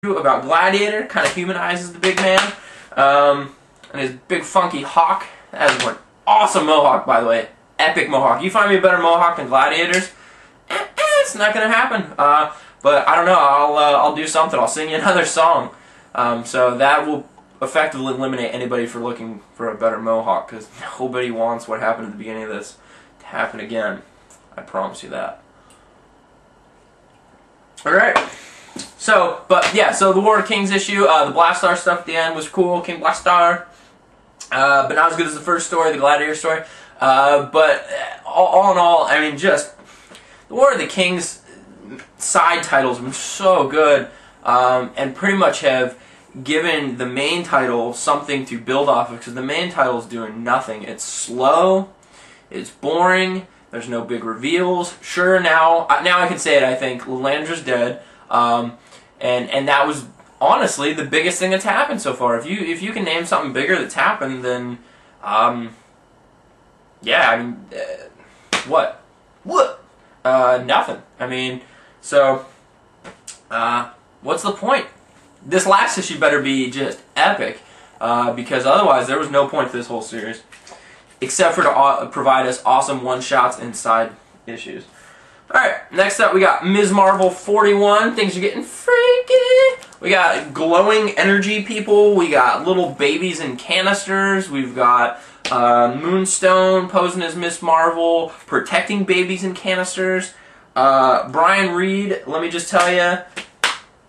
about Gladiator. Kind of humanizes the big man. And his big funky hawk. That is one awesome mohawk, by the way. Epic mohawk. You find me a better mohawk than Gladiator's? It's not gonna happen. But I don't know. I'll do something. I'll sing you another song. So that will effectively eliminate anybody for looking for a better mohawk, because nobody wants what happened at the beginning of this to happen again. I promise you that. Alright. So, but yeah, so the War of Kings issue, the Blastar stuff at the end was cool, King Blastar. But not as good as the first story, the Gladiator story. But all in all, I mean, just the War of the Kings side titles have been so good, and pretty much have given the main title something to build off of, because the main title is doing nothing. It's slow, it's boring, there's no big reveals. Sure, now I can say it, I think Lilandra's dead, and that was honestly the biggest thing that's happened so far. If you can name something bigger that's happened, then yeah, I mean, what? Nothing. I mean, so what's the point? This last issue better be just epic, because otherwise there was no point to this whole series, except for to provide us awesome one-shots and side issues. Alright, next up we got Ms. Marvel 41. Things are getting freaky. We got glowing energy people. We got little babies in canisters. We've got Moonstone posing as Ms. Marvel, protecting babies in canisters. Brian Reed, let me just tell you,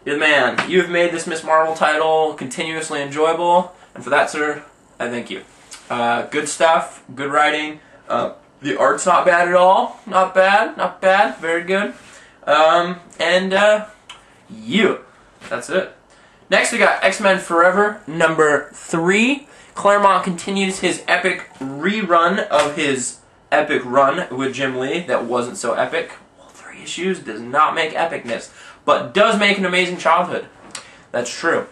man, you have made this Ms. Marvel title continuously enjoyable, and for that, sir, I thank you. Good stuff, good writing. The art's not bad at all. Not bad, very good. Yeah, that's it. Next, we got X-Men Forever, number 3. Claremont continues his epic rerun of his epic run with Jim Lee that wasn't so epic. Well, 3 issues does not make epicness, but does make an amazing childhood. That's true.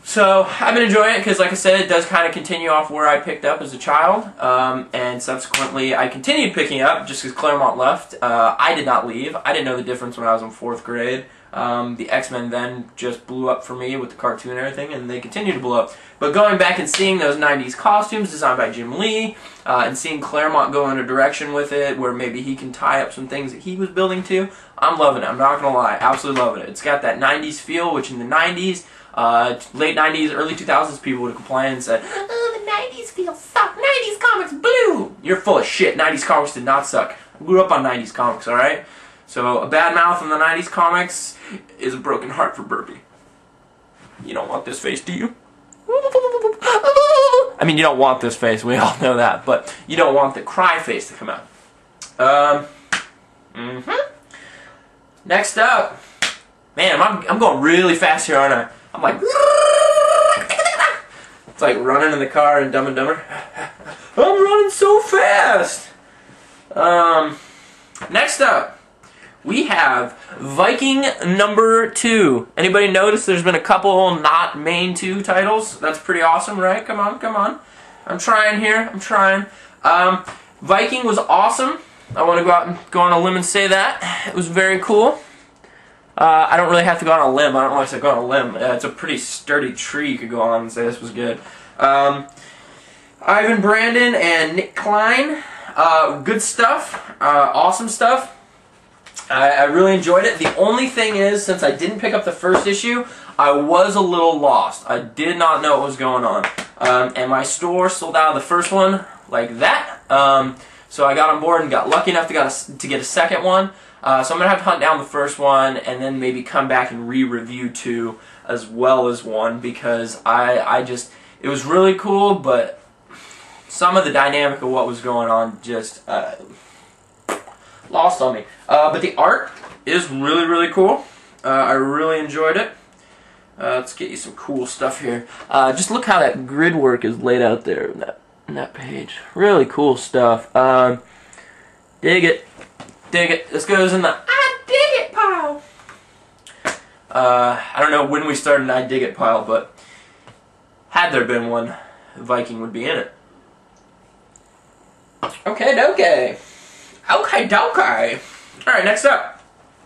So I've been enjoying it because, like I said, it does kind of continue off where I picked up as a child, and subsequently I continued picking up just because Claremont left. I did not leave. I didn't know the difference when I was in 4th grade. The X-Men then just blew up for me with the cartoon and everything, and they continue to blow up. But going back and seeing those 90s costumes designed by Jim Lee, and seeing Claremont go in a direction with it where maybe he can tie up some things that he was building to, I'm loving it. I'm not going to lie. Absolutely loving it. It's got that 90s feel, which in the 90s, late 90s, early 2000s, people would complain and say, "Oh, the 90s feel suck. 90s comics blew." You're full of shit. 90s comics did not suck. I grew up on 90s comics, alright? So, a bad mouth in the 90s comics is a broken heart for Burpee. You don't want this face, do you? I mean, you don't want this face, we all know that, but you don't want the cry face to come out. Next up, man, I'm going really fast here, aren't I? I'm like, it's like running in the car in Dumb and Dumber. I'm running so fast. Next up, we have Viking number 2. Anybody notice there's been a couple not main 2 titles? That's pretty awesome, right? Come on, come on. I'm trying here. I'm trying. Viking was awesome. I want to go out and go on a limb and say that. It was very cool. I don't really have to go on a limb. I don't like to go on a limb. It's a pretty sturdy tree you could go on and say this was good. Ivan Brandon and Nick Klein. Good stuff. Awesome stuff. I really enjoyed it. The only thing is, since I didn't pick up the first issue, I was a little lost. I did not know what was going on. And my store sold out of the first one like that. So I got on board and got lucky enough to get a second one. So I'm going to have to hunt down the first one and then maybe come back and re-review 2 as well as 1, because it was really cool, but some of the dynamic of what was going on just lost on me. But the art is really, really cool. I really enjoyed it. Let's get you some cool stuff here. Just look how that grid work is laid out there in that page. Really cool stuff. Dig it. Dig it. This goes in the I dig it pile. I don't know when we started an I dig it pile, but had there been one, Viking would be in it. Okay, okay. Okay, okay. Alright, next up.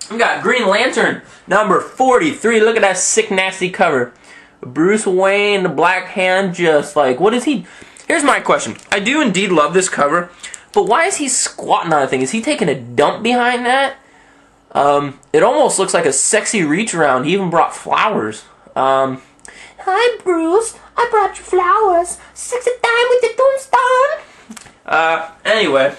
We got Green Lantern number 43. Look at that sick, nasty cover. Bruce Wayne, the Black Hand, just like, what is he? Here's my question. I do indeed love this cover, but why is he squatting on a thing? Is he taking a dump behind that? It almost looks like a sexy reach around. He even brought flowers. Hi, Bruce. I brought you flowers. 6 a dime with the tombstone. Anyway.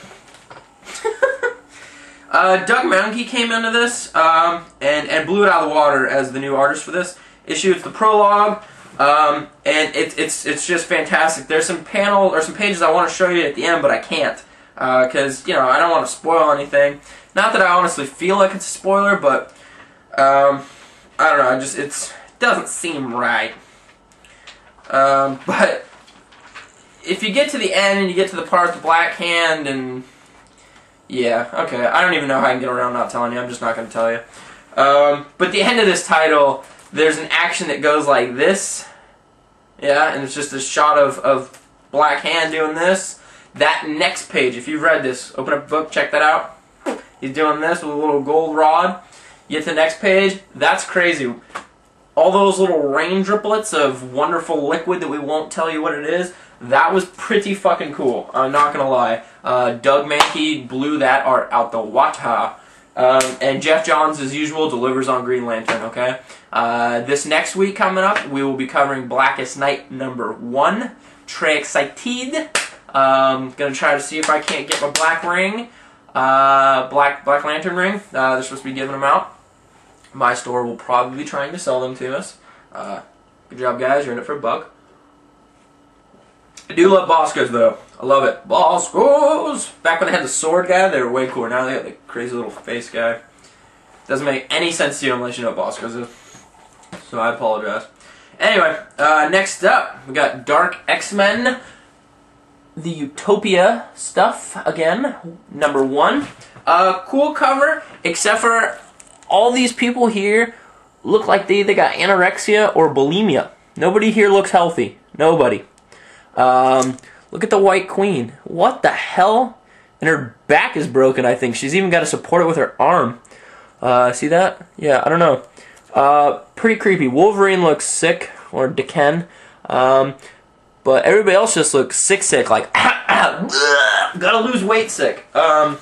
Doug Mahnke came into this, and blew it out of the water as the new artist for this issue. It's the prologue, and it's just fantastic. There's some pages I want to show you at the end, but I can't, because, you know, I don't want to spoil anything. Not that I honestly feel like it's a spoiler, but, I don't know, it doesn't seem right. But if you get to the end and you get to the part with the Black Hand and yeah, okay, I don't even know how I can get around not telling you. I'm just not going to tell you. But the end of this title, there's an action that goes like this. Yeah, and it's just a shot of Black Hand doing this. That next page, if you've read this, open up a book, check that out. He's doing this with a little gold rod. You get to the next page, that's crazy. All those little rain driplets of wonderful liquid that we won't tell you what it is, that was pretty fucking cool. I'm not gonna lie. Doug Mahnke blew that art out the water. And Jeff Johns, as usual, delivers on Green Lantern, okay? This next week coming up, we will be covering Blackest Night number 1. Très excited. Gonna try to see if I can't get my black ring. Black Lantern ring. They're supposed to be giving them out. My store will probably be trying to sell them to us. Good job, guys. You're in it for a buck. I do love Boscos, though. I love it. Boscos! Back when they had the sword guy, they were way cooler. Now they got the crazy little face guy. Doesn't make any sense to you unless you know what Boscos is. So I apologize. Anyway, next up, we got Dark X-Men. The Utopia stuff, again. Number 1. Cool cover, except for all these people here look like they either got anorexia or bulimia. Nobody here looks healthy. Nobody. Look at the White Queen. What the hell? And her back is broken, I think. She's even got to support it with her arm. See that? Yeah, I don't know. Pretty creepy. Wolverine looks sick, or Decken. But everybody else just looks sick, like, gotta lose weight sick. Good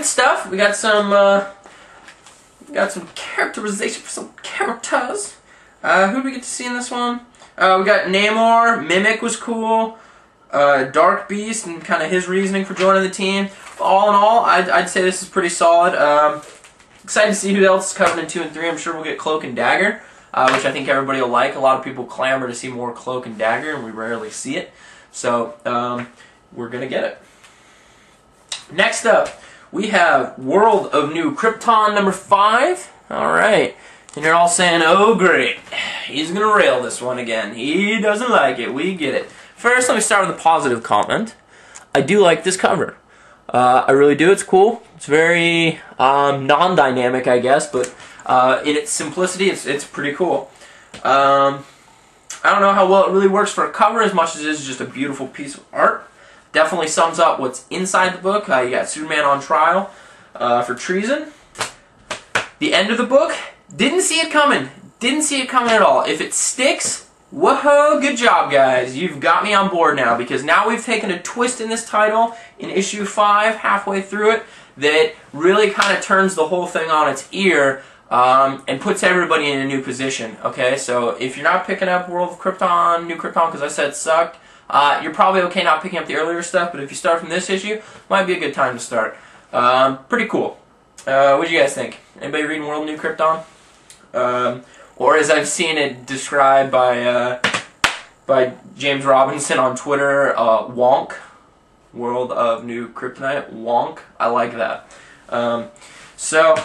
stuff. We got some characterization for some characters. Who do we get to see in this one? We got Namor. Mimic was cool. Dark Beast and kind of his reasoning for joining the team. All in all, I'd say this is pretty solid. Excited to see who else is covered in 2 and 3. I'm sure we'll get Cloak and Dagger, which I think everybody will like. A lot of people clamor to see more Cloak and Dagger, and we rarely see it. So, we're going to get it. Next up, we have World of New Krypton number 5. Alright. And you're all saying, oh great, he's going to rail this one again. He doesn't like it. We get it. First, let me start with a positive comment. I do like this cover. I really do. It's cool. It's very non-dynamic, I guess, but in its simplicity, it's pretty cool. I don't know how well it really works for a cover as much as it is just a beautiful piece of art. Definitely sums up what's inside the book. You got Superman on trial for treason. The end of the book, didn't see it coming. Didn't see it coming at all. If it sticks, whoa, good job, guys. You've got me on board now, because now we've taken a twist in this title in issue 5, halfway through it, that really kind of turns the whole thing on its ear and puts everybody in a new position. Okay, so if you're not picking up World of Krypton, New Krypton, because I said it sucked, you're probably okay not picking up the earlier stuff, but if you start from this issue, might be a good time to start. Pretty cool. What do you guys think? Anybody reading World of New Krypton? Or as I've seen it described by James Robinson on Twitter, Wonk. World of New Kryptonite. Wonk. I like that. So,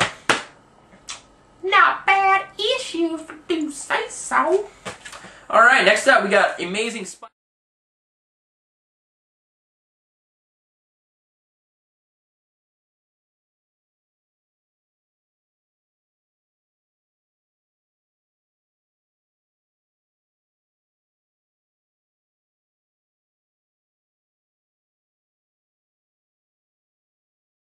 not bad issue if you do say so. Alright, next up we got Amazing Spider-Man.